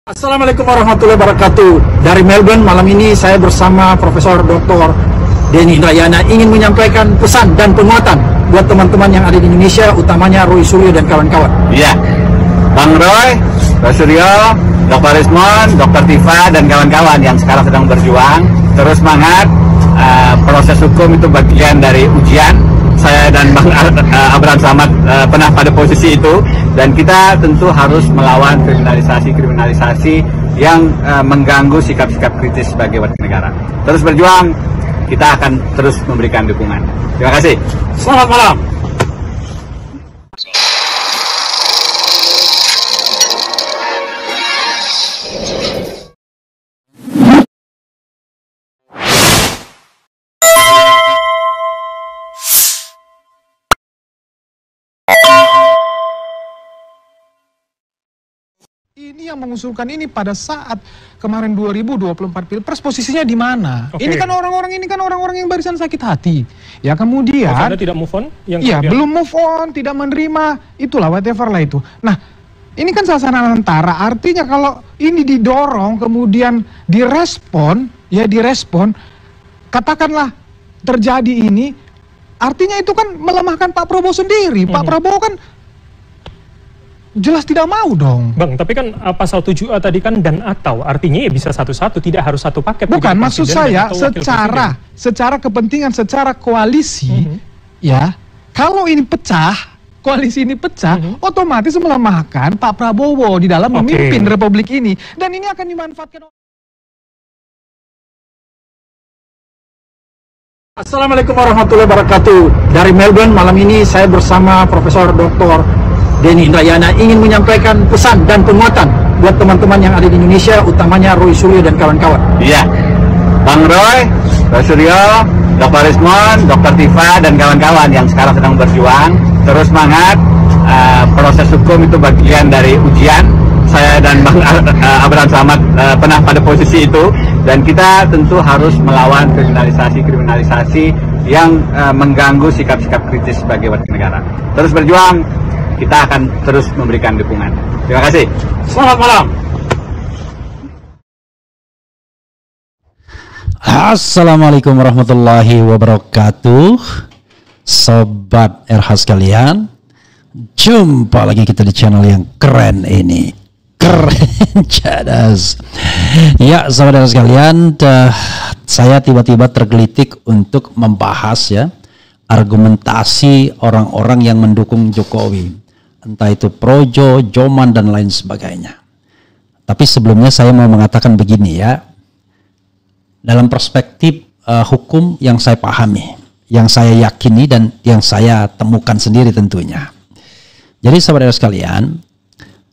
Assalamualaikum warahmatullahi wabarakatuh. Dari Melbourne malam ini saya bersama Profesor Dr. Denny Indrayana ingin menyampaikan pesan dan penguatan buat teman-teman yang ada di Indonesia, utamanya Roy Suryo dan kawan-kawan. Iya, Bang Roy, Roy Suryo, Dr. Rismon, Dr. Tifa dan kawan-kawan yang sekarang sedang berjuang, terus semangat. Proses hukum itu bagian dari ujian. Saya dan Bang Abraham Samad pernah pada posisi itu, dan kita tentu harus melawan kriminalisasi yang mengganggu sikap-sikap kritis sebagai warga negara. Terus berjuang, kita akan terus memberikan dukungan. Terima kasih. Selamat malam. Ini yang mengusulkan ini pada saat kemarin 2024 Pilpres posisinya di mana? Okay. Ini kan orang-orang yang barisan sakit hati. Ya kemudian Anda tidak move on? Iya, belum move on, tidak menerima, itulah whatever lah itu. Nah, ini kan sasaran antara, artinya kalau ini didorong kemudian direspon, katakanlah terjadi ini, artinya itu kan melemahkan Pak Prabowo sendiri. Pak Prabowo kan jelas tidak mau dong. Bang, tapi kan pasal 7A tadi kan dan atau, artinya ya bisa satu-satu, tidak harus satu paket. Bukan, maksud saya secara kepentingan, secara koalisi, ya, kalau ini pecah, koalisi ini pecah, otomatis melemahkan Pak Prabowo di dalam memimpin Republik ini. Dan ini akan dimanfaatkan. Assalamualaikum warahmatullahi wabarakatuh. Dari Melbourne malam ini saya bersama Profesor Dr. Denny Indrayana ingin menyampaikan pesan dan penguatan buat teman-teman yang ada di Indonesia, utamanya Roy Suryo dan kawan-kawan. Iya, Bang Roy, Roy Suryo, Dr. Rismon, Dr. Tifa dan kawan-kawan yang sekarang sedang berjuang, terus semangat. Proses hukum itu bagian dari ujian. Saya dan Bang Abraham Samad pernah pada posisi itu, dan kita tentu harus melawan kriminalisasi yang mengganggu sikap-sikap kritis sebagai warga negara. Terus berjuang, kita akan terus memberikan dukungan. Terima kasih. Selamat malam. Assalamualaikum warahmatullahi wabarakatuh. Sobat RH sekalian, jumpa lagi kita di channel yang keren ini. Keren cadas. Ya, sobat RH sekalian, saya tiba-tiba tergelitik untuk membahas ya argumentasi orang-orang yang mendukung Jokowi, entah itu Projo, Joman dan lain sebagainya. Tapi sebelumnya saya mau mengatakan begini ya, dalam perspektif hukum yang saya pahami, yang saya yakini dan yang saya temukan sendiri tentunya. Jadi saudara sekalian,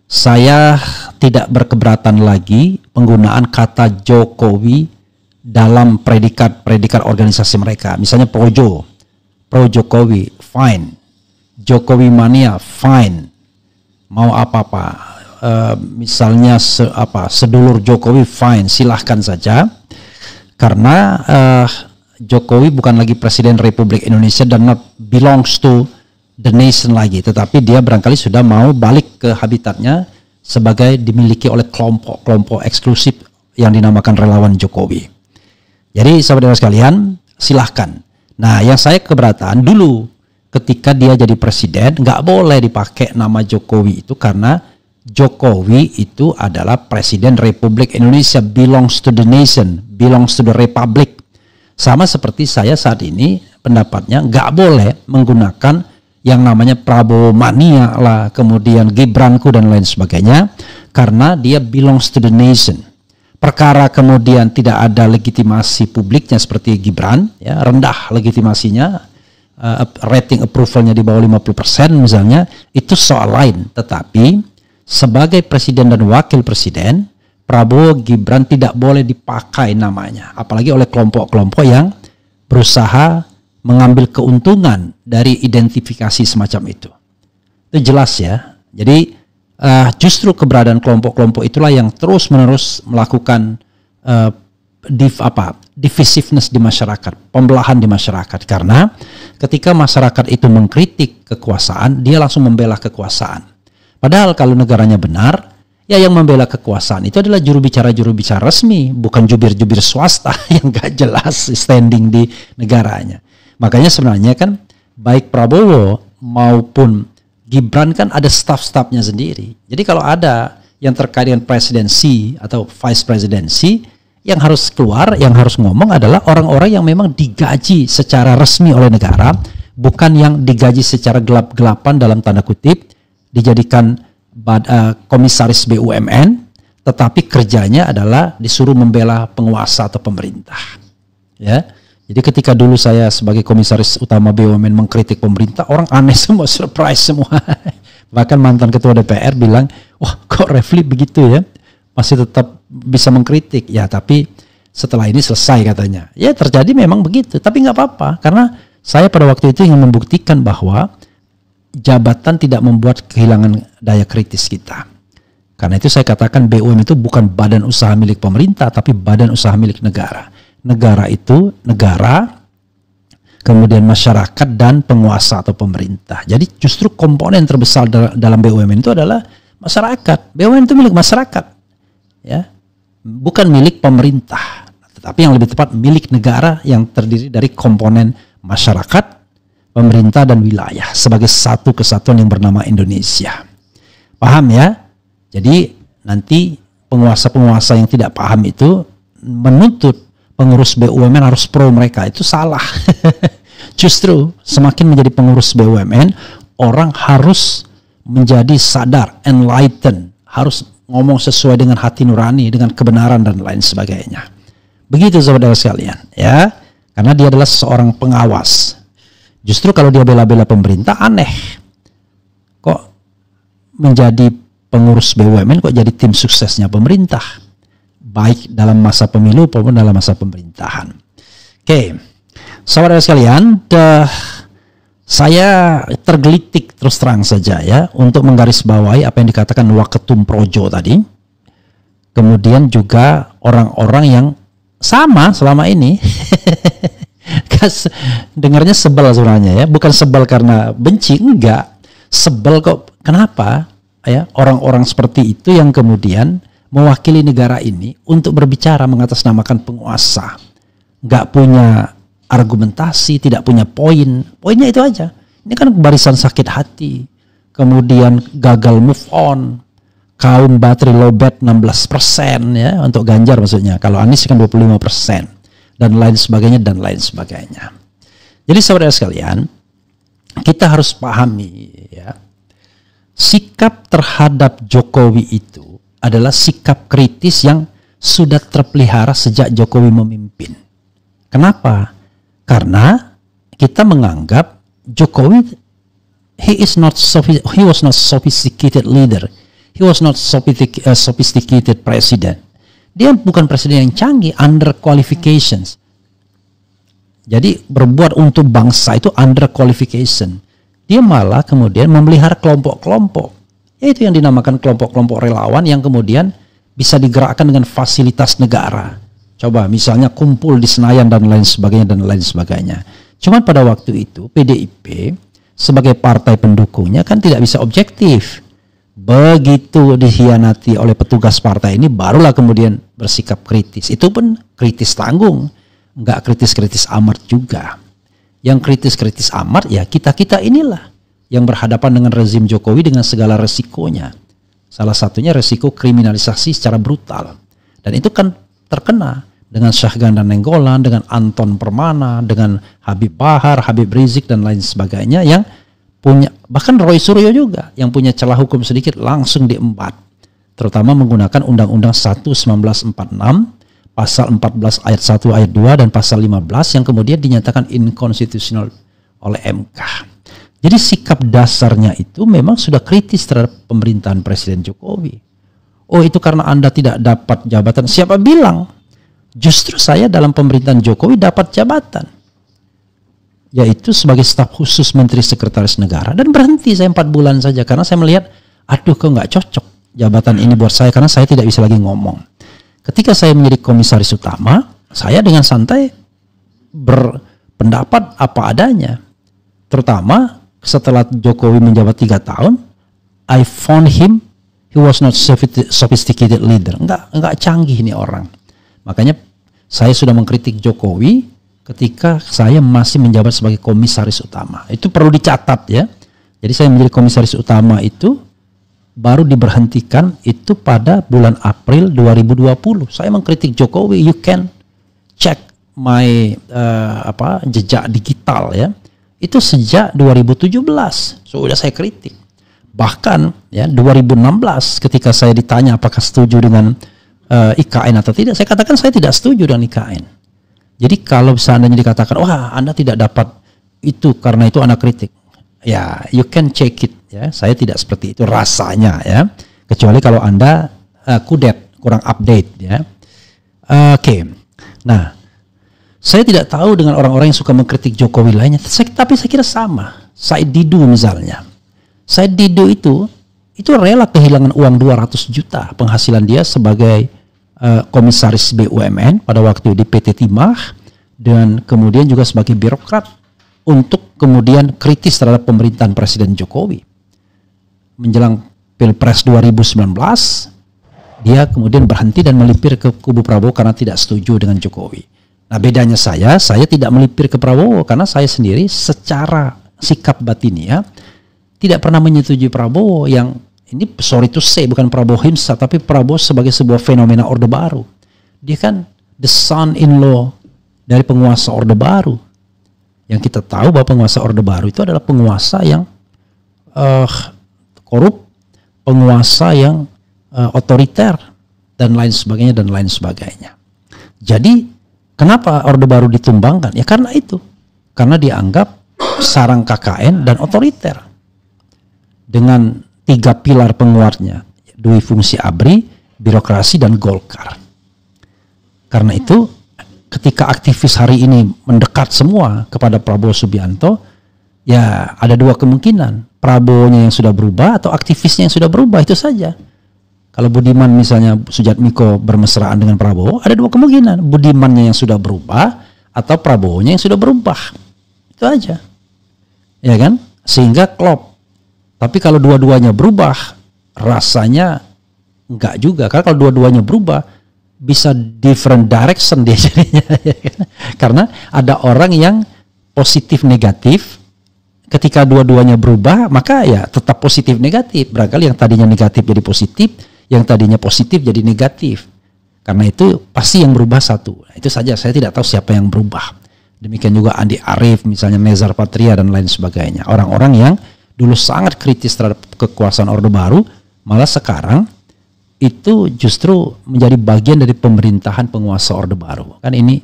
saya tidak berkeberatan lagi penggunaan kata Jokowi dalam predikat organisasi mereka. Misalnya Projo, Pro Jokowi, fine. Jokowi mania, fine. Mau apa-apa, misalnya sedulur Jokowi, fine, silahkan saja. Karena Jokowi bukan lagi Presiden Republik Indonesia dan not belongs to the nation lagi, tetapi dia barangkali sudah mau balik ke habitatnya sebagai dimiliki oleh kelompok-kelompok eksklusif yang dinamakan relawan Jokowi. Jadi saudara sekalian, silahkan. Nah, yang saya keberatan dulu ketika dia jadi presiden, nggak boleh dipakai nama Jokowi itu karena Jokowi itu adalah Presiden Republik Indonesia, belongs to the nation, belongs to the republic. Sama seperti saya saat ini pendapatnya nggak boleh menggunakan yang namanya Prabowo mania lah, kemudian Gibranku dan lain sebagainya, karena dia belongs to the nation. Perkara kemudian tidak ada legitimasi publiknya seperti Gibran, ya, rendah legitimasinya, rating approvalnya di bawah 50% misalnya, itu soal lain. Tetapi sebagai presiden dan wakil presiden, Prabowo Gibran tidak boleh dipakai namanya, apalagi oleh kelompok-kelompok yang berusaha mengambil keuntungan dari identifikasi semacam itu. Itu jelas ya. Jadi justru keberadaan kelompok-kelompok itulah yang terus-menerus melakukan divisiveness di masyarakat, pembelahan di masyarakat. Karena ketika masyarakat itu mengkritik kekuasaan, dia langsung membela kekuasaan. Padahal kalau negaranya benar, Ya yang membela kekuasaan itu adalah juru bicara resmi, bukan jubir-jubir swasta yang gak jelas standing di negaranya. Makanya sebenarnya kan baik Prabowo maupun Gibran kan ada staff-staffnya sendiri. Jadi kalau ada yang terkait dengan presidensi atau vice presidensi, yang harus keluar, yang harus ngomong adalah orang-orang yang memang digaji secara resmi oleh negara, bukan yang digaji secara gelap-gelapan dalam tanda kutip, dijadikan komisaris BUMN, tetapi kerjanya adalah disuruh membela penguasa atau pemerintah. Ya, jadi ketika dulu saya sebagai komisaris utama BUMN mengkritik pemerintah, orang aneh semua, surprise semua. Bahkan mantan ketua DPR bilang, wah kok Refli begitu ya, masih tetap bisa mengkritik. Ya tapi setelah ini selesai katanya. Ya terjadi memang begitu, tapi nggak apa-apa, karena saya pada waktu itu ingin membuktikan bahwa jabatan tidak membuat kehilangan daya kritis kita. Karena itu saya katakan BUMN itu bukan badan usaha milik pemerintah, tapi badan usaha milik negara. Negara itu negara, kemudian masyarakat dan penguasa atau pemerintah. Jadi justru komponen terbesar dalam BUMN itu adalah masyarakat. BUMN itu milik masyarakat, ya, bukan milik pemerintah, tetapi yang lebih tepat milik negara yang terdiri dari komponen masyarakat, pemerintah dan wilayah sebagai satu kesatuan yang bernama Indonesia. Paham ya? Jadi nanti penguasa-penguasa yang tidak paham itu menuntut pengurus BUMN harus pro mereka, itu salah. Justru semakin menjadi pengurus BUMN, orang harus menjadi sadar, enlightened, harus ngomong sesuai dengan hati nurani, dengan kebenaran dan lain sebagainya. Begitu saudara sekalian, ya. Karena dia adalah seorang pengawas. Justru kalau dia bela-bela pemerintah, aneh. Kok menjadi pengurus BUMN, kok jadi tim suksesnya pemerintah, baik dalam masa pemilu maupun dalam masa pemerintahan. Oke, saudara sekalian, saya tergelitik terus terang saja ya, untuk menggarisbawahi apa yang dikatakan Waketum Projo tadi. Kemudian juga orang-orang yang sama selama ini. Dengarnya sebel sebenarnya ya, bukan sebel karena benci, enggak, sebel kok. Kenapa ya orang-orang seperti itu yang kemudian mewakili negara ini untuk berbicara mengatasnamakan penguasa, enggak punya argumentasi, tidak punya poinnya itu aja. Ini kan barisan sakit hati, kemudian gagal move on, kaum baterai lowbat 16% ya untuk Ganjar maksudnya, kalau Anies kan 25%. Dan lain sebagainya, dan lain sebagainya. Jadi saudara sekalian, kita harus pahami ya, sikap terhadap Jokowi itu adalah sikap kritis yang sudah terpelihara sejak Jokowi memimpin. Kenapa? Karena kita menganggap Jokowi, he was not sophisticated leader, he was not sophisticated president. Dia bukan presiden yang canggih, under qualifications. Jadi berbuat untuk bangsa itu under qualification. Dia malah kemudian memelihara kelompok-kelompok. Yaitu yang dinamakan kelompok-kelompok relawan yang kemudian bisa digerakkan dengan fasilitas negara. Coba misalnya kumpul di Senayan dan lain sebagainya dan lain sebagainya. Cuma pada waktu itu PDIP sebagai partai pendukungnya kan tidak bisa objektif. Begitu dikhianati oleh petugas partai ini, barulah kemudian bersikap kritis. Itu pun kritis tanggung, nggak kritis-kritis amat juga. Yang kritis-kritis amat ya kita-kita inilah yang berhadapan dengan rezim Jokowi dengan segala resikonya. Salah satunya resiko kriminalisasi secara brutal. Dan itu kan terkena dengan Syahganda Nainggolan, dengan Anton Permana, dengan Habib Bahar, Habib Rizik dan lain sebagainya yang punya, bahkan Roy Suryo juga yang punya celah hukum sedikit langsung diembat, terutama menggunakan Undang-Undang 1/1946 pasal 14 ayat 1 ayat 2 dan pasal 15 yang kemudian dinyatakan inkonstitusional oleh MK. Jadi sikap dasarnya itu memang sudah kritis terhadap pemerintahan Presiden Jokowi. Oh itu karena Anda tidak dapat jabatan. Siapa bilang? Justru saya dalam pemerintahan Jokowi dapat jabatan, yaitu sebagai staf khusus Menteri Sekretaris Negara, dan berhenti saya 4 bulan saja karena saya melihat aduh kok nggak cocok jabatan ini buat saya karena saya tidak bisa lagi ngomong. Ketika saya menjadi komisaris utama, saya dengan santai berpendapat apa adanya, terutama setelah Jokowi menjabat 3 tahun, I found him he was not sophisticated leader. Enggak canggih ini orang. Makanya saya sudah mengkritik Jokowi ketika saya masih menjabat sebagai komisaris utama. Itu perlu dicatat ya. Jadi saya menjadi komisaris utama itu baru diberhentikan itu pada bulan April 2020. Saya mengkritik Jokowi. You can check my jejak digital ya. Itu sejak 2017 sudah saya kritik. Bahkan ya 2016 ketika saya ditanya apakah setuju dengan IKN atau tidak, saya katakan saya tidak setuju dengan IKN. Jadi kalau seandainya dikatakan wah Anda tidak dapat itu karena itu Anda kritik, ya you can check it ya. Saya tidak seperti itu rasanya ya. Kecuali kalau Anda kudet, kurang update ya. Oke. Nah, saya tidak tahu dengan orang-orang yang suka mengkritik Jokowi lainnya, tapi saya kira sama. Said Didu misalnya. Said Didu itu rela kehilangan uang 200 juta penghasilan dia sebagai komisaris BUMN pada waktu di PT Timah dan kemudian juga sebagai birokrat untuk kemudian kritis terhadap pemerintahan Presiden Jokowi. Menjelang Pilpres 2019, dia kemudian berhenti dan melipir ke kubu Prabowo karena tidak setuju dengan Jokowi. Nah bedanya saya tidak melipir ke Prabowo karena saya sendiri secara sikap batinnya tidak pernah menyetujui Prabowo yang ini sorry to say bukan Prabowo himself tapi Prabowo sebagai sebuah fenomena Orde Baru. Dia kan the son-in-law dari penguasa Orde Baru. Yang kita tahu bahwa penguasa Orde Baru itu adalah penguasa yang korup, penguasa yang otoriter dan lain sebagainya. Jadi kenapa Orde Baru ditumbangkan? Ya karena itu. Karena dianggap sarang KKN dan otoriter. Dengan 3 pilar penguatnya. Dui fungsi ABRI, birokrasi, dan Golkar. Karena itu, ketika aktivis hari ini mendekat semua kepada Prabowo Subianto, ya ada 2 kemungkinan. Prabowo-nya yang sudah berubah atau aktivisnya yang sudah berubah, itu saja. Kalau Budiman misalnya Sujatmiko bermesraan dengan Prabowo, ada 2 kemungkinan. Budimannya yang sudah berubah atau Prabowo-nya yang sudah berubah. Itu aja. Ya kan? Sehingga klop. Tapi kalau dua-duanya berubah, rasanya enggak juga. Karena kalau dua-duanya berubah, bisa different direction dia jadinya. Ya kan? Karena ada orang yang positif negatif. Ketika dua-duanya berubah, maka ya tetap positif negatif. Barangkali yang tadinya negatif jadi positif, yang tadinya positif jadi negatif. Karena itu pasti yang berubah satu. Nah, itu saja, saya tidak tahu siapa yang berubah. Demikian juga Andi Arief, misalnya Nezar Patria dan lain sebagainya. Orang-orang yang dulu sangat kritis terhadap kekuasaan Orde Baru, malah sekarang itu justru menjadi bagian dari pemerintahan penguasa Orde Baru. Kan ini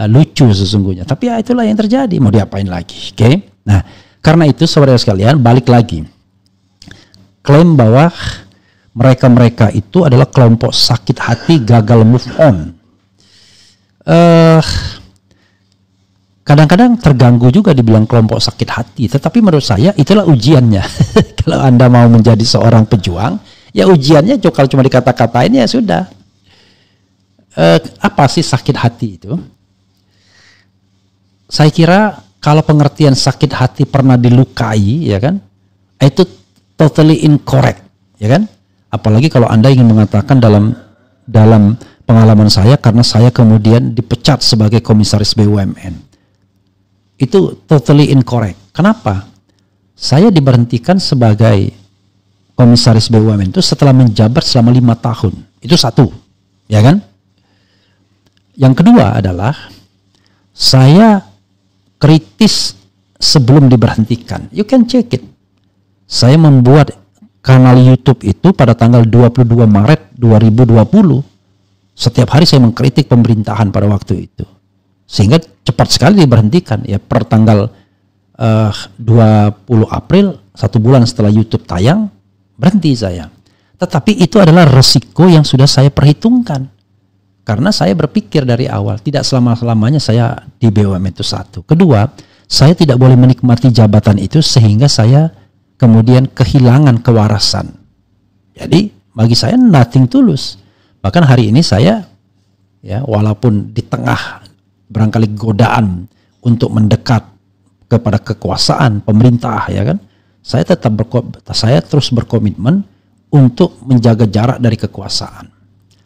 lucu sesungguhnya. Tapi ya itulah yang terjadi, mau diapain lagi. Oke? Nah, karena itu saudara sekalian, balik lagi. Klaim bahwa mereka-mereka itu adalah kelompok sakit hati gagal move on. Kadang-kadang terganggu juga dibilang kelompok sakit hati. Tetapi menurut saya itulah ujiannya. Kalau Anda mau menjadi seorang pejuang, ya ujiannya kalau cuma dikata-katain ya sudah. Apa sih sakit hati itu? Saya kira kalau pengertian sakit hati pernah dilukai, ya kan, itu totally incorrect, ya kan? Apalagi kalau Anda ingin mengatakan dalam pengalaman saya, karena saya kemudian dipecat sebagai komisaris BUMN. Itu totally incorrect. Kenapa? Saya diberhentikan sebagai komisaris BUMN itu setelah menjabat selama 5 tahun. Itu satu, ya kan? Yang kedua adalah saya kritis sebelum diberhentikan. You can check it. Saya membuat kanal YouTube itu pada tanggal 22 Maret 2020. Setiap hari saya mengkritik pemerintahan pada waktu itu. Sehingga cepat sekali diberhentikan. Ya per tanggal 20 April, 1 bulan setelah YouTube tayang, berhenti saya. Tetapi itu adalah resiko yang sudah saya perhitungkan. Karena saya berpikir dari awal, tidak selama-lamanya saya di BUMN itu satu. Kedua, saya tidak boleh menikmati jabatan itu sehingga saya kemudian kehilangan kewarasan. Jadi bagi saya nothing tulus. Bahkan hari ini saya, ya walaupun di tengah barangkali godaan untuk mendekat kepada kekuasaan pemerintah, ya kan, saya terus berkomitmen untuk menjaga jarak dari kekuasaan.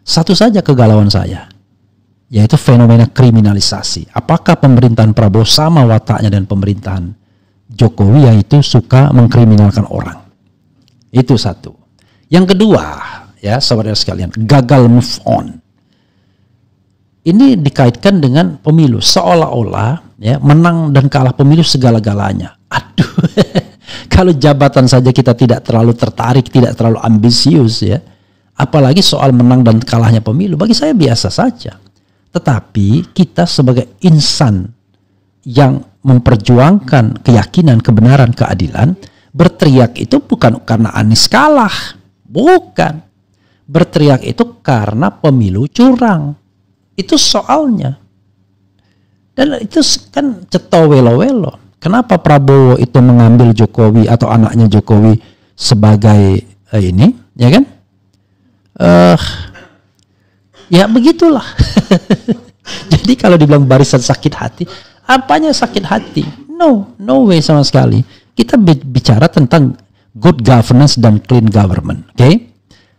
Satu saja kegalauan saya, yaitu fenomena kriminalisasi. Apakah pemerintahan Prabowo sama wataknya dengan pemerintahan Jokowi, yaitu suka mengkriminalkan orang? Itu satu. Yang kedua, ya saudara sekalian, gagal move on. Ini dikaitkan dengan pemilu, seolah-olah ya menang dan kalah pemilu segala-galanya. Aduh, kalau jabatan saja kita tidak terlalu tertarik, tidak terlalu ambisius ya, apalagi soal menang dan kalahnya pemilu. Bagi saya biasa saja. Tetapi kita sebagai insan yang memperjuangkan keyakinan, kebenaran, keadilan, berteriak itu bukan karena Anies kalah, bukan. Berteriak itu karena pemilu curang. Itu soalnya. Dan itu kan ceto welo-welo. Kenapa Prabowo itu mengambil Jokowi atau anaknya Jokowi sebagai ini, ya kan? Ya begitulah. Jadi kalau dibilang barisan sakit hati, apanya sakit hati? No way sama sekali. Kita bicara tentang good governance dan clean government, oke?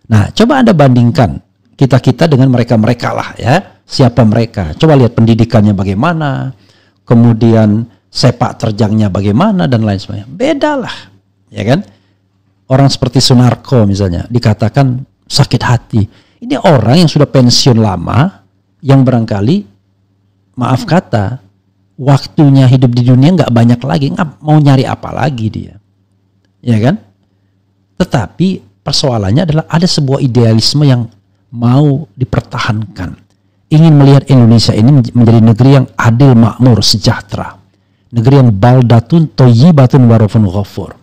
Nah, coba Anda bandingkan kita dengan mereka-mereka lah ya. Siapa mereka? Coba lihat pendidikannya bagaimana, kemudian sepak terjangnya bagaimana dan lain sebagainya. Beda lah, ya kan? Orang seperti Sunarko misalnya dikatakan sakit hati. Ini orang yang sudah pensiun lama, yang barangkali maaf kata waktunya hidup di dunia nggak banyak lagi, mau nyari apa lagi dia, ya kan? Tetapi persoalannya adalah ada sebuah idealisme yang mau dipertahankan. Ingin melihat Indonesia ini menjadi negeri yang adil, makmur, sejahtera. Negeri yang baldatun thayyibatun warafun ghafur.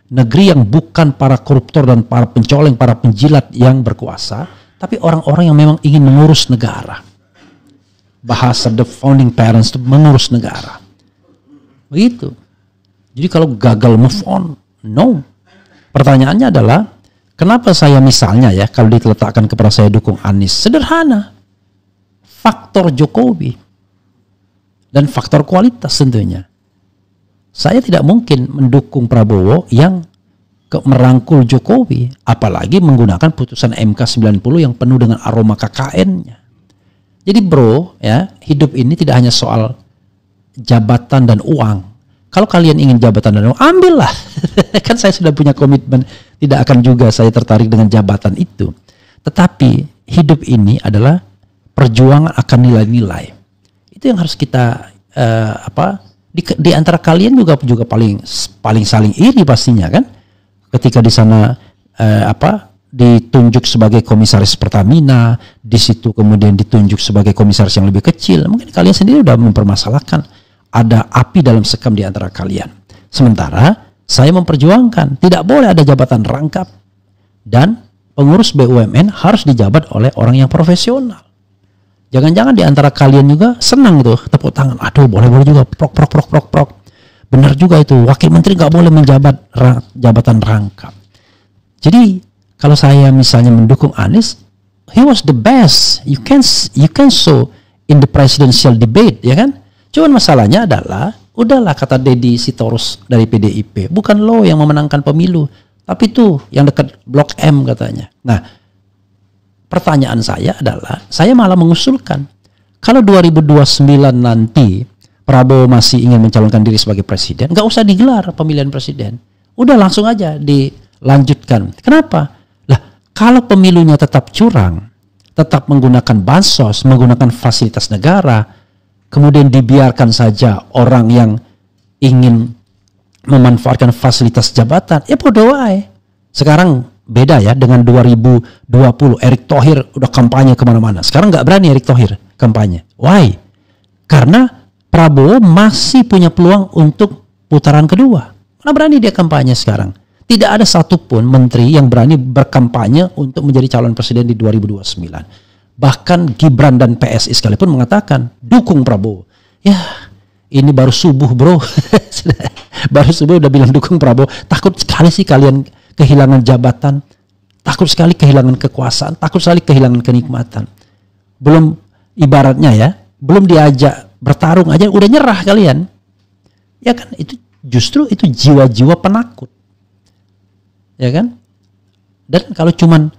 Negeri yang bukan para koruptor dan para pencoleng, para penjilat yang berkuasa, tapi orang-orang yang memang ingin mengurus negara. Bahasa the founding parents itu mengurus negara. Begitu. Jadi kalau gagal move on, no. Pertanyaannya adalah, kenapa saya misalnya ya, kalau diletakkan kepada saya dukung Anies? Sederhana. Faktor Jokowi dan faktor kualitas tentunya. Saya tidak mungkin mendukung Prabowo yang merangkul Jokowi, apalagi menggunakan putusan MK 90 yang penuh dengan aroma KKN-nya. Jadi bro, ya, hidup ini tidak hanya soal jabatan dan uang. Kalau kalian ingin jabatan dan uang, ambillah. Kan saya sudah punya komitmen, tidak akan juga saya tertarik dengan jabatan itu. Tetapi hidup ini adalah perjuangan akan nilai-nilai. Itu yang harus kita di antara kalian juga paling saling iri pastinya kan. Ketika di sana ditunjuk sebagai komisaris Pertamina, di situ kemudian ditunjuk sebagai komisaris yang lebih kecil. Mungkin kalian sendiri sudah mempermasalahkan ada api dalam sekam di antara kalian. Sementara saya memperjuangkan tidak boleh ada jabatan rangkap dan pengurus BUMN harus dijabat oleh orang yang profesional. Jangan-jangan di antara kalian juga senang tuh tepuk tangan. Aduh, boleh juga prok. Benar juga itu. Wakil menteri nggak boleh menjabat jabatan rangkap. Jadi kalau saya misalnya mendukung Anies, he was the best. You can show in the presidential debate, ya kan? Cuman masalahnya adalah, udahlah kata Deddy Sitorus dari PDIP, bukan lo yang memenangkan pemilu, tapi tuh yang dekat Blok M katanya. Nah, pertanyaan saya adalah, saya malah mengusulkan, kalau 2029 nanti Prabowo masih ingin mencalonkan diri sebagai presiden, nggak usah digelar pemilihan presiden. Udah langsung aja dilanjutkan. Kenapa? Lah, kalau pemilunya tetap curang, tetap menggunakan bansos, menggunakan fasilitas negara, kemudian dibiarkan saja orang yang ingin memanfaatkan fasilitas jabatan, ya bodoh wae. Sekarang beda ya dengan 2020, Erick Thohir udah kampanye kemana-mana. Sekarang nggak berani Erick Thohir kampanye. Why? Karena Prabowo masih punya peluang untuk putaran kedua. Mana berani dia kampanye sekarang? Tidak ada satupun menteri yang berani berkampanye untuk menjadi calon presiden di 2029. Bahkan Gibran dan PSI sekalipun mengatakan dukung Prabowo. Ya, ini baru subuh bro. Baru subuh udah bilang dukung Prabowo. Takut sekali sih kalian kehilangan jabatan, takut sekali kehilangan kekuasaan, takut sekali kehilangan kenikmatan. Belum ibaratnya ya, belum diajak bertarung aja udah nyerah kalian. Ya kan, itu justru itu jiwa-jiwa penakut. Ya kan? Dan kalau cuman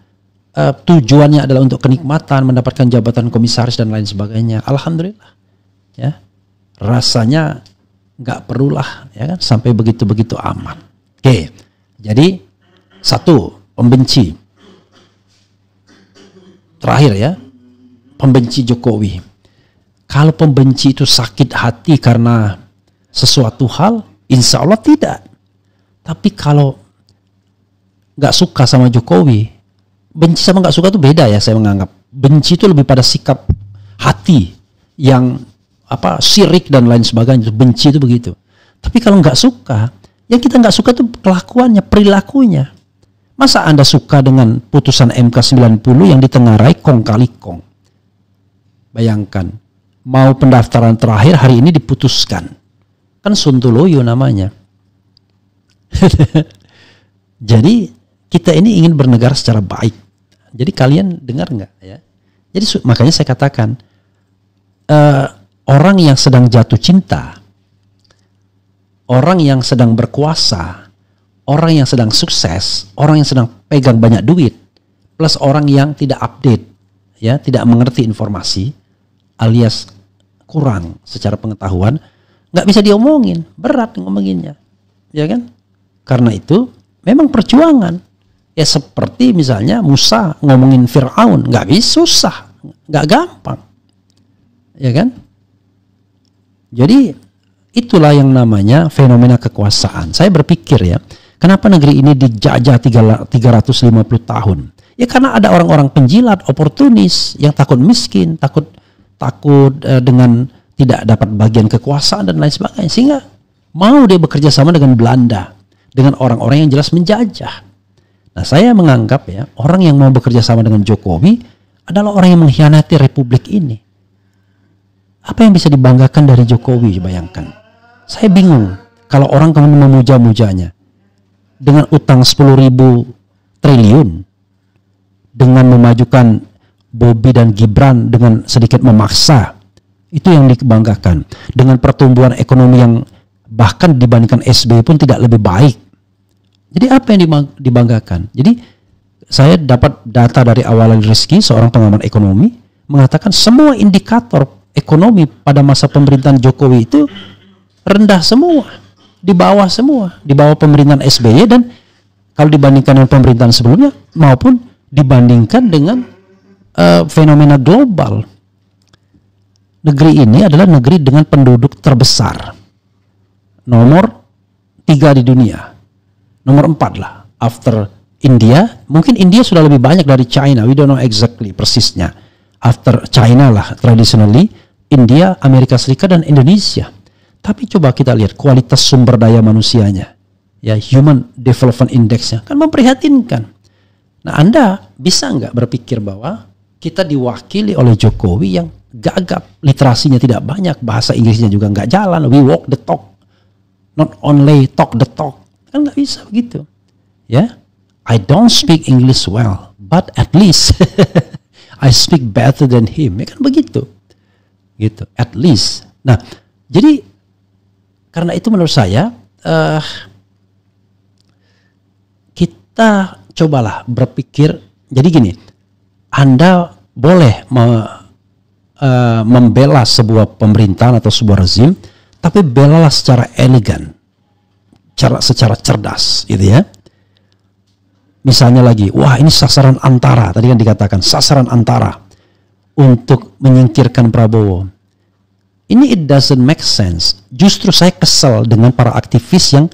tujuannya adalah untuk kenikmatan, mendapatkan jabatan komisaris dan lain sebagainya, alhamdulillah, ya rasanya nggak perlulah ya kan sampai begitu aman. Oke, jadi satu, pembenci. Terakhir ya, pembenci Jokowi. Kalau pembenci itu sakit hati karena sesuatu hal, insya Allah tidak. Tapi kalau nggak suka sama Jokowi, benci sama nggak suka itu beda ya, saya menganggap. Benci itu lebih pada sikap hati yang syirik dan lain sebagainya. Benci itu begitu. Tapi kalau nggak suka, yang kita nggak suka itu kelakuannya, perilakunya. Masa Anda suka dengan putusan MK 90 yang ditengarai kong kali kong? Bayangkan, mau pendaftaran terakhir hari ini diputuskan. Kan Sontoloyo namanya. Jadi kita ini ingin bernegara secara baik. Jadi kalian dengar nggak ya? Jadi makanya saya katakan orang yang sedang jatuh cinta, orang yang sedang berkuasa, orang yang sedang sukses, orang yang sedang pegang banyak duit, plus orang yang tidak update, ya tidak mengerti informasi, alias kurang secara pengetahuan, nggak bisa diomongin, berat ngomonginnya, ya kan? Karena itu memang perjuangan. Ya seperti misalnya Musa ngomongin Fir'aun, nggak bisa, susah, nggak gampang, ya kan? Jadi itulah yang namanya fenomena kekuasaan. Saya berpikir ya, kenapa negeri ini dijajah 350 tahun? Ya karena ada orang-orang penjilat, oportunis yang takut miskin, takut dengan tidak dapat bagian kekuasaan dan lain sebagainya, sehingga mau dia bekerja sama dengan Belanda, dengan orang-orang yang jelas menjajah. Nah, saya menganggap ya, orang yang mau bekerja sama dengan Jokowi adalah orang yang mengkhianati republik ini. Apa yang bisa dibanggakan dari Jokowi, bayangkan. Saya bingung kalau orang kemudian memuja-mujanya. Dengan utang 10.000 triliun, dengan memajukan Bobi dan Gibran dengan sedikit memaksa, itu yang dibanggakan. Dengan pertumbuhan ekonomi yang bahkan dibandingkan SBY pun tidak lebih baik. Jadi apa yang dibanggakan? Jadi saya dapat data dari Awalil Rizki, seorang pengamat ekonomi, mengatakan semua indikator ekonomi pada masa pemerintahan Jokowi itu rendah semua, di bawah semua, di bawah pemerintahan SBY, dan kalau dibandingkan dengan pemerintahan sebelumnya maupun dibandingkan dengan fenomena global. Negeri ini adalah negeri dengan penduduk terbesar, nomor 3 di dunia. Nomor 4 lah, after India. Mungkin India sudah lebih banyak dari China, we don't know exactly persisnya. After China lah, traditionally, India, Amerika Serikat, dan Indonesia. Tapi coba kita lihat kualitas sumber daya manusianya. Ya, Human Development Index-nya kan memprihatinkan. Nah, Anda bisa nggak berpikir bahwa kita diwakili oleh Jokowi yang gagap, literasinya tidak banyak, bahasa Inggrisnya juga nggak jalan, we walk the talk, not only talk the talk. Kan nggak bisa begitu, ya. I don't speak English well, but at least I speak better than him. Ya kan begitu, gitu. At least. Nah, jadi karena itu menurut saya kita cobalah berpikir. Jadi gini, Anda boleh membela sebuah pemerintahan atau sebuah rezim, tapi belalah secara elegan. Secara cerdas, gitu ya. Misalnya lagi, wah ini sasaran antara, tadi kan dikatakan sasaran antara untuk menyingkirkan Prabowo. Ini it doesn't make sense. Justru saya kesel dengan para aktivis yang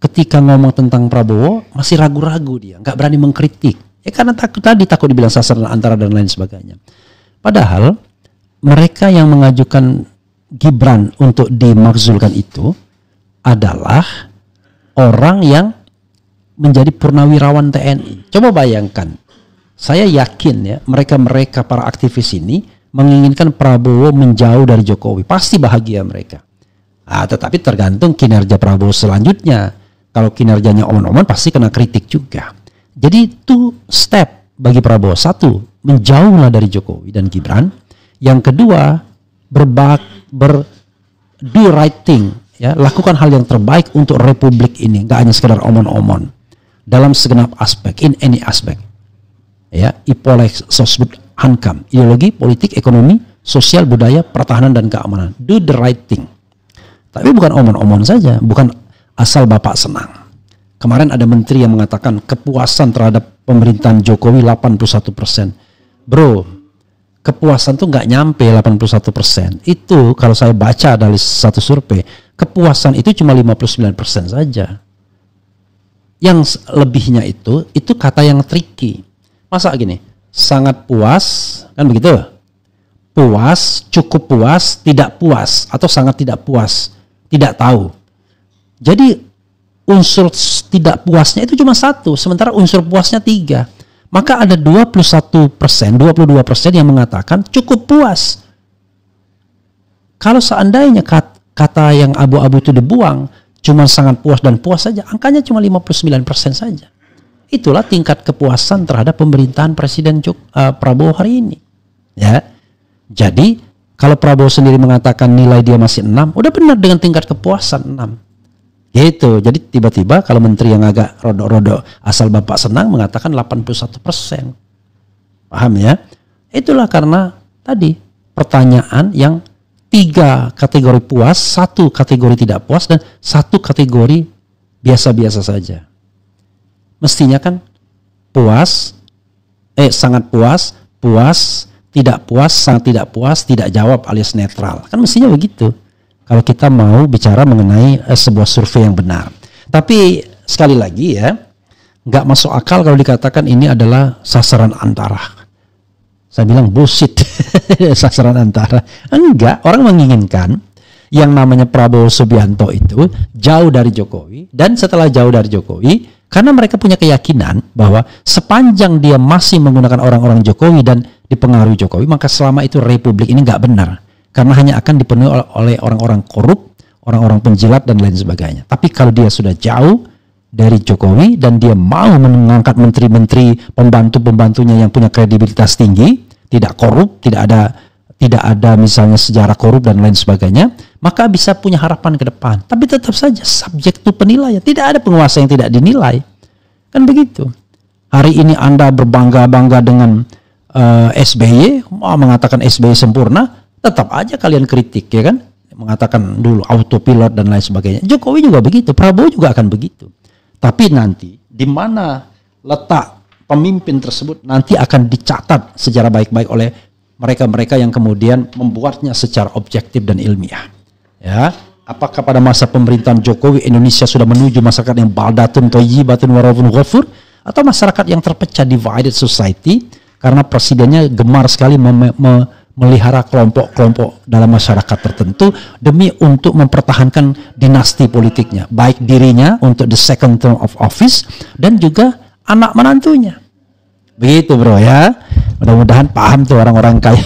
ketika ngomong tentang Prabowo masih ragu-ragu dia, nggak berani mengkritik. Ya karena takut dibilang sasaran antara dan lain sebagainya. Padahal mereka yang mengajukan Gibran untuk dimakzulkan itu adalah orang yang menjadi purnawirawan TNI. Coba bayangkan, saya yakin ya mereka para aktivis ini menginginkan Prabowo menjauh dari Jokowi. Pasti bahagia mereka. Tetapi tergantung kinerja Prabowo selanjutnya. Kalau kinerjanya oman-oman pasti kena kritik juga. Jadi 2 step bagi Prabowo. 1, menjauhlah dari Jokowi dan Gibran. Yang kedua, do right thing. Ya, lakukan hal yang terbaik untuk republik ini, nggak hanya sekedar omon-omon. dalam segenap aspek, in any aspect. Ya, ipolek sosbud hankam, ideologi, politik, ekonomi, sosial, budaya, pertahanan dan keamanan. Do the right thing. Tapi bukan omon-omon saja, bukan asal Bapak senang. Kemarin ada menteri yang mengatakan kepuasan terhadap pemerintahan Jokowi 81%. Bro, kepuasan tuh nggak nyampe 81%. Itu kalau saya baca dari satu survei, kepuasan itu cuma 59% saja. Yang lebihnya itu kata yang tricky. Masa gini, sangat puas, kan begitu? Puas, cukup puas, tidak puas, atau sangat tidak puas, tidak tahu. Jadi unsur tidak puasnya itu cuma satu, sementara unsur puasnya 3. Maka ada 21%, 22% yang mengatakan cukup puas. Kalau seandainya kata yang abu-abu itu dibuang, cuma sangat puas dan puas saja, angkanya cuma 59% saja. Itulah tingkat kepuasan terhadap pemerintahan Presiden Prabowo hari ini. Ya, jadi kalau Prabowo sendiri mengatakan nilai dia masih 6, udah benar dengan tingkat kepuasan 6. Gitu. Jadi tiba-tiba kalau menteri yang agak rodok-rodok asal Bapak senang mengatakan 81%. Paham ya? Itulah karena tadi pertanyaan yang 3 kategori puas, 1 kategori tidak puas, dan 1 kategori biasa-biasa saja. Mestinya kan puas, sangat puas, puas, tidak puas, sangat tidak puas, tidak jawab alias netral. Kan mestinya begitu. Kalau kita mau bicara mengenai sebuah survei yang benar. Tapi sekali lagi ya, nggak masuk akal kalau dikatakan ini adalah sasaran antara. Saya bilang bullshit, sasaran antara. Enggak, orang menginginkan yang namanya Prabowo Subianto itu jauh dari Jokowi, dan setelah jauh dari Jokowi, karena mereka punya keyakinan bahwa sepanjang dia masih menggunakan orang-orang Jokowi dan dipengaruhi Jokowi, maka selama itu republik ini nggak benar. Karena hanya akan dipenuhi oleh orang-orang korup, orang-orang penjilat dan lain sebagainya. Tapi kalau dia sudah jauh dari Jokowi dan dia mau mengangkat menteri-menteri, pembantu-pembantunya yang punya kredibilitas tinggi, tidak korup, tidak ada misalnya sejarah korup dan lain sebagainya, maka bisa punya harapan ke depan. Tapi tetap saja subjek to penilaian. Tidak ada penguasa yang tidak dinilai. Kan begitu. Hari ini Anda berbangga-bangga dengan SBY, mengatakan SBY sempurna, tetap aja kalian kritik, ya kan? Mengatakan dulu autopilot dan lain sebagainya. Jokowi juga begitu, Prabowo juga akan begitu. Tapi nanti di mana letak pemimpin tersebut nanti akan dicatat secara baik-baik oleh mereka-mereka yang kemudian membuatnya secara objektif dan ilmiah. Ya, apakah pada masa pemerintahan Jokowi Indonesia sudah menuju masyarakat yang baldatun thayyibatun warabun ghafur, atau masyarakat yang terpecah, divided society, karena presidennya gemar sekali melihara kelompok-kelompok dalam masyarakat tertentu demi untuk mempertahankan dinasti politiknya, baik dirinya untuk the second term of office dan juga anak menantunya. Begitu bro ya. Mudah-mudahan paham tuh orang-orang kaya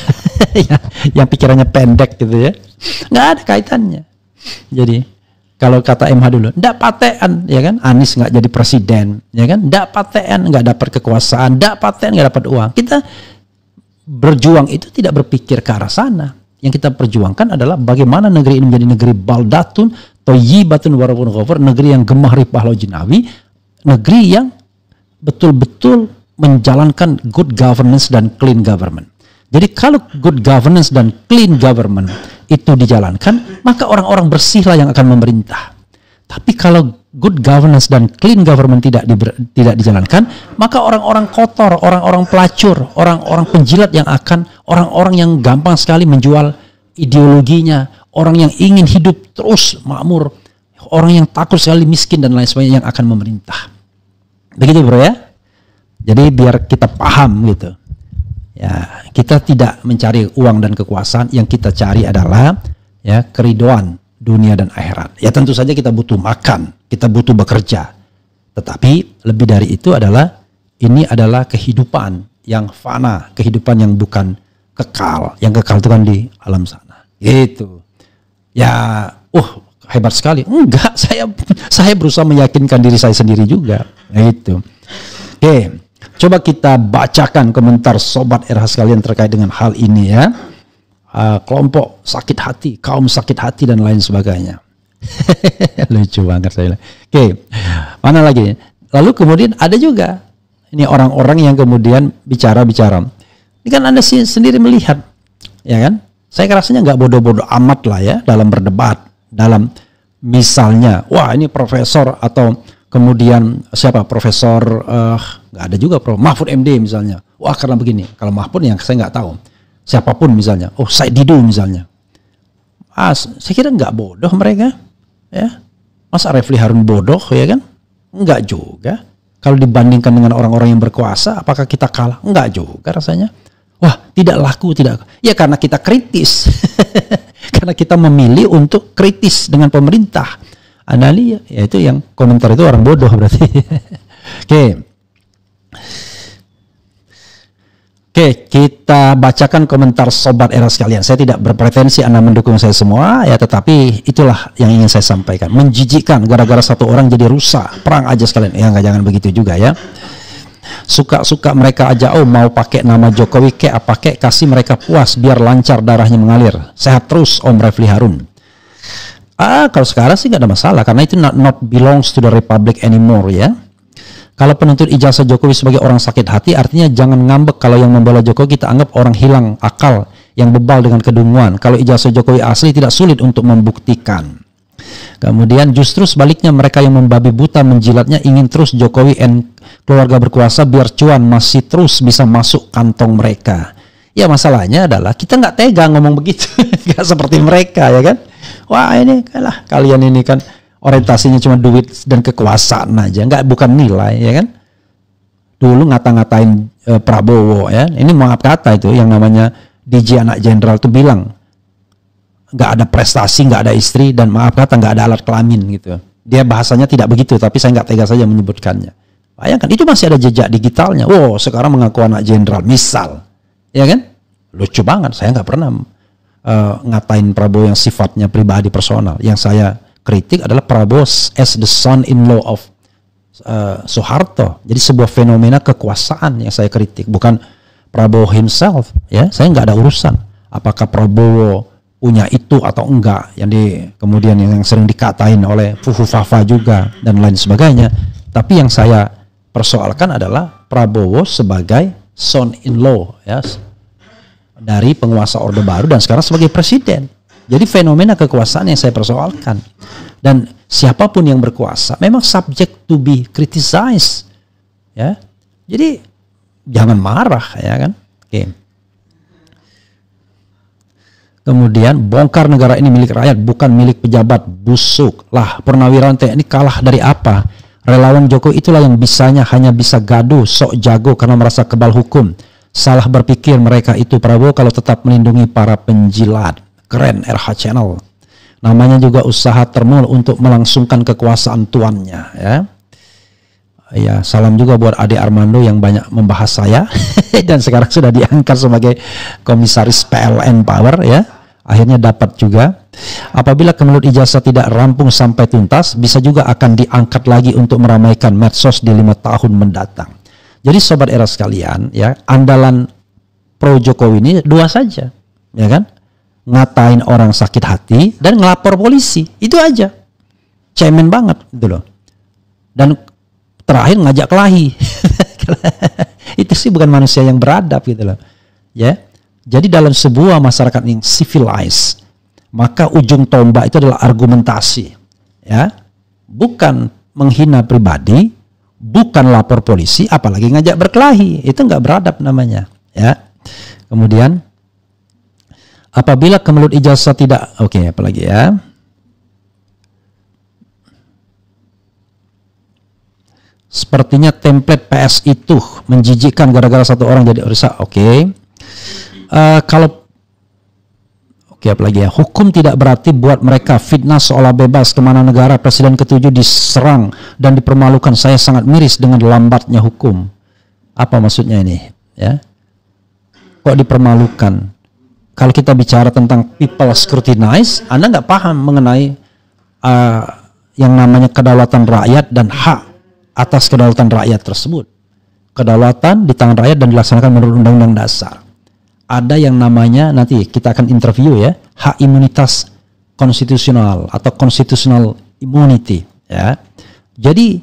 yang pikirannya pendek gitu ya. Nggak ada kaitannya. Jadi kalau kata MH dulu, ndak patean, ya kan? Anies nggak jadi presiden, ya kan? Ndak patean, nggak dapat kekuasaan, ndak patean, nggak dapat uang. Kita berjuang itu tidak berpikir ke arah sana. Yang kita perjuangkan adalah bagaimana negeri ini menjadi negeri baldatun thayyibatun warabun ghafur, negeri yang gemah ripah lo jinawi, negeri yang betul-betul menjalankan good governance dan clean government. Jadi kalau good governance dan clean government itu dijalankan, maka orang-orang bersihlah yang akan memerintah. Tapi kalau good governance dan clean government tidak dijalankan, maka orang-orang kotor, orang-orang pelacur, orang-orang penjilat yang akan, orang-orang yang gampang sekali menjual ideologinya, orang yang ingin hidup terus makmur, orang yang takut sekali miskin dan lain sebagainya yang akan memerintah. Begitu bro ya. Jadi biar kita paham gitu. Ya, kita tidak mencari uang dan kekuasaan, yang kita cari adalah ya keridoan dunia dan akhirat. Ya tentu saja kita butuh makan, kita butuh bekerja. Tetapi lebih dari itu adalah ini adalah kehidupan yang fana, kehidupan yang bukan kekal. Yang kekal itu kan di alam sana. Gitu. Ya, hebat sekali. Enggak, saya berusaha meyakinkan diri saya sendiri juga. Gitu. Oke. Coba kita bacakan komentar Sobat RH sekalian terkait dengan hal ini ya. Kelompok sakit hati, kaum sakit hati dan lain sebagainya. Lucu banget saya. Oke, mana lagi? Lalu kemudian ada juga ini orang-orang yang kemudian bicara-bicara. Ini kan Anda sendiri melihat, ya kan? Saya rasanya nggak bodoh-bodoh amat lah ya dalam berdebat, dalam misalnya, wah ini profesor atau kemudian siapa profesor nggak ada juga Mahfud MD misalnya, wah karena begini. Kalau Mahfud yang saya nggak tahu, siapapun misalnya, Said Didu misalnya. Saya kira nggak bodoh mereka, ya. Masa Refli Harun bodoh, ya kan? Enggak juga. Kalau dibandingkan dengan orang-orang yang berkuasa, apakah kita kalah? Enggak juga rasanya. Wah, tidak laku. Ya karena kita kritis. Karena kita memilih untuk kritis dengan pemerintah. Anda lihat, ya itu yang komentar itu orang bodoh berarti. Oke, kita bacakan komentar sobat era sekalian. Saya tidak berpretensi Anda mendukung saya semua, ya, tetapi itulah yang ingin saya sampaikan. Menjijikkan gara-gara satu orang jadi rusak, perang aja sekalian. Ya, jangan begitu juga ya. Suka-suka mereka aja, mau pakai nama Jokowi pakai, kasih mereka puas biar lancar darahnya mengalir. Sehat terus Om Refli Harun. Kalau sekarang sih nggak ada masalah karena itu not belongs to the republic anymore ya. Kalau penuntut ijazah Jokowi sebagai orang sakit hati, artinya jangan ngambek kalau yang membela Jokowi kita anggap orang hilang akal yang bebal dengan kedunguan. Kalau ijazah Jokowi asli tidak sulit untuk membuktikan. Kemudian justru sebaliknya mereka yang membabi buta menjilatnya ingin terus Jokowi and keluarga berkuasa biar cuan masih terus bisa masuk kantong mereka. Ya masalahnya adalah kita nggak tega ngomong begitu, nggak seperti mereka ya kan. Wah ini kalah kalian ini kan. Orientasinya cuma duit dan kekuasaan aja, bukan nilai ya kan. Dulu ngata-ngatain Prabowo ya, ini maaf kata itu yang namanya DJ anak jenderal tuh bilang nggak ada prestasi, nggak ada istri dan maaf kata nggak ada alat kelamin gitu. Dia bahasanya tidak begitu, tapi saya nggak tega saja menyebutkannya. Bayangkan itu masih ada jejak digitalnya. Wow, sekarang mengaku anak jenderal, misal, ya kan? Lucu banget. Saya nggak pernah ngatain Prabowo yang sifatnya pribadi personal. Yang saya kritik adalah Prabowo as the son-in-law of Soeharto. Jadi sebuah fenomena kekuasaan yang saya kritik, bukan Prabowo himself. Ya, saya nggak ada urusan. Apakah Prabowo punya itu atau enggak? Yang kemudian yang sering dikatain oleh Fufu Fafa juga dan lain sebagainya. Tapi yang saya persoalkan adalah Prabowo sebagai son-in-law ya, dari penguasa Orde Baru dan sekarang sebagai presiden. Jadi fenomena kekuasaan yang saya persoalkan. Dan siapapun yang berkuasa memang subject to be criticized. Ya. Jadi jangan marah ya kan. Oke. Kemudian bongkar negara ini milik rakyat bukan milik pejabat, busuk. Lah Purnawirawan TNI kalah dari apa? Relawan Jokowi itulah yang bisanya hanya bisa gaduh, sok jago karena merasa kebal hukum. Salah berpikir mereka itu. Prabowo kalau tetap melindungi para penjilat. Keren RH Channel. Namanya juga usaha termul untuk melangsungkan kekuasaan tuannya ya. Ya, salam juga buat Ade Armando yang banyak membahas saya dan sekarang sudah diangkat sebagai komisaris PLN Power ya. Akhirnya dapat juga. Apabila kemelut ijazah tidak rampung sampai tuntas, bisa juga akan diangkat lagi untuk meramaikan medsos di 5 tahun mendatang. Jadi sobat era sekalian ya, andalan pro Jokowi ini dua saja, ya kan? Ngatain orang sakit hati dan ngelapor polisi, itu aja. Cemen banget gitu loh. Dan terakhir ngajak kelahi. Itu sih bukan manusia yang beradab gitu loh. Ya. Jadi dalam sebuah masyarakat yang civilized, maka ujung tombak itu adalah argumentasi. Ya. Bukan menghina pribadi, bukan lapor polisi, apalagi ngajak berkelahi. Itu nggak beradab namanya, ya. Kemudian apabila kemelut ijazah tidak, oke, apalagi ya. Sepertinya template PS itu menjijikkan gara-gara satu orang jadi rusak. Oke. Kalau apalagi ya, hukum tidak berarti buat mereka fitnah seolah bebas kemana negara presiden ke-7 diserang dan dipermalukan. Saya sangat miris dengan lambatnya hukum. Apa maksudnya ini? Ya, kok dipermalukan? Kalau kita bicara tentang people scrutinize, Anda nggak paham mengenai yang namanya kedaulatan rakyat dan hak atas kedaulatan rakyat tersebut. Kedaulatan di tangan rakyat dan dilaksanakan menurut Undang-Undang Dasar. Ada yang namanya, nanti kita akan interview ya, hak imunitas konstitusional atau constitutional immunity ya. Jadi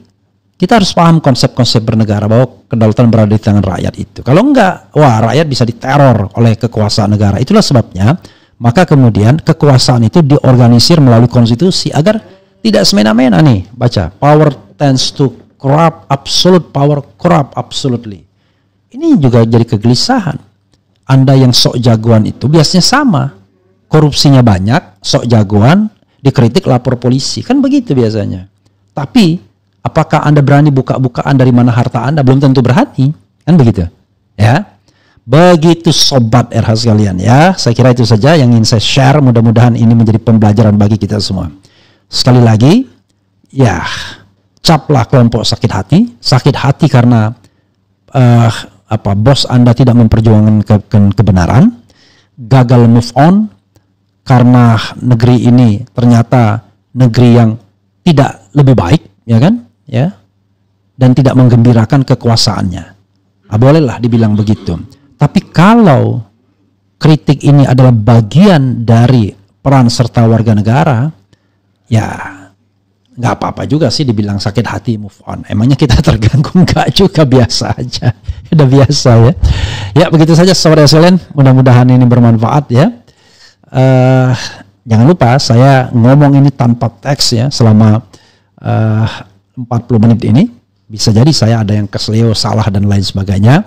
Kita harus paham konsep-konsep bernegara bahwa kedaulatan berada di tangan rakyat itu. Kalau enggak, wah rakyat bisa diteror oleh kekuasaan negara. Itulah sebabnya, maka kemudian kekuasaan itu diorganisir melalui konstitusi agar tidak semena-mena nih. Baca, power tends to corrupt, absolute power corrupt absolutely. Ini juga jadi kegelisahan. Anda yang sok jagoan itu biasanya sama. Korupsinya banyak, sok jagoan, dikritik lapor polisi. Kan begitu biasanya. Tapi apakah Anda berani buka-bukaan dari mana harta Anda? Belum tentu berani. Kan begitu. Ya. Begitu sobat RH sekalian ya. Saya kira itu saja yang ingin saya share. Mudah-mudahan ini menjadi pembelajaran bagi kita semua. Sekali lagi, ya, caplah kelompok sakit hati. Sakit hati karena bos Anda tidak memperjuangkan kebenaran. Gagal move on karena negeri ini ternyata negeri yang tidak lebih baik, ya kan? Ya, dan tidak menggembirakan kekuasaannya. Bolehlah dibilang begitu. Tapi kalau kritik ini adalah bagian dari peran serta warga negara, ya nggak apa-apa juga sih dibilang sakit hati move on. Emangnya kita terganggu? Nggak juga, biasa aja. Udah biasa ya. Ya begitu saja saudara sekalian. Mudah-mudahan ini bermanfaat ya. Jangan lupa saya ngomong ini tanpa teks ya selama 40 menit ini. Bisa jadi saya ada yang kesleo, salah dan lain sebagainya.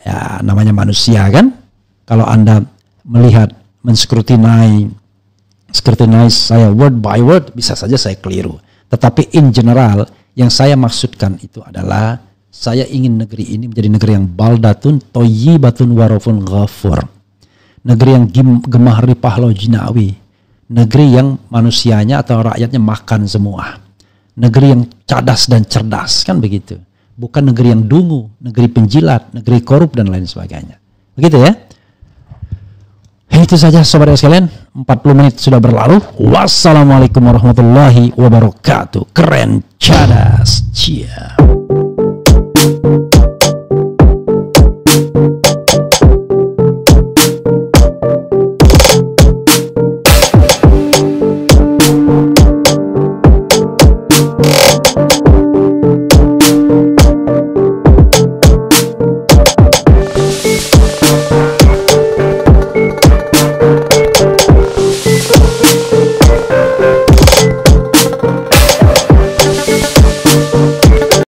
Ya namanya manusia kan. Kalau Anda melihat, scrutinize saya word by word, bisa saja saya keliru. Tetapi in general yang saya maksudkan itu adalah saya ingin negeri ini menjadi negeri yang baldatun thayyibatun warafun ghafur. Negeri yang gemah ripah lo jinawi. Negeri yang manusianya atau rakyatnya makan semua. Negeri yang cadas dan cerdas, kan begitu. Bukan negeri yang dungu, negeri penjilat, negeri korup dan lain sebagainya. Begitu ya. Itu saja sobat sekalian, 40 menit sudah berlalu. Wassalamualaikum warahmatullahi wabarakatuh. Keren, cadas, cia.